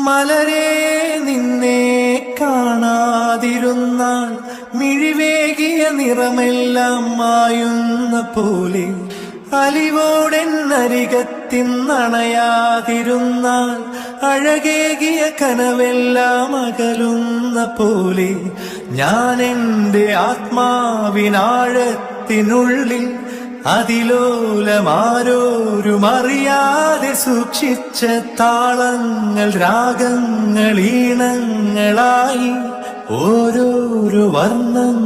മലരേ നിന്നെ കാണാതിരുന്നാൽ മിഴിവേകിയ നിറമെല്ലാം മായുന്ന പോലെ അലിവോടെന്നരികത്തിന്നണയാതിരുന്നാൽ അഴകേകിയ കനവെല്ലാം അകലുന്ന പോലെ ഞാൻ എൻ്റെ ആത്മാവിനാഴത്തിനുള്ളിൽ അതിലോലമാരോരും അറിയാതെ സൂക്ഷിച്ച താളങ്ങൾ രാഗങ്ങൾ ഈണങ്ങളായി ഓരോരോ വർണ്ണങ്ങളായി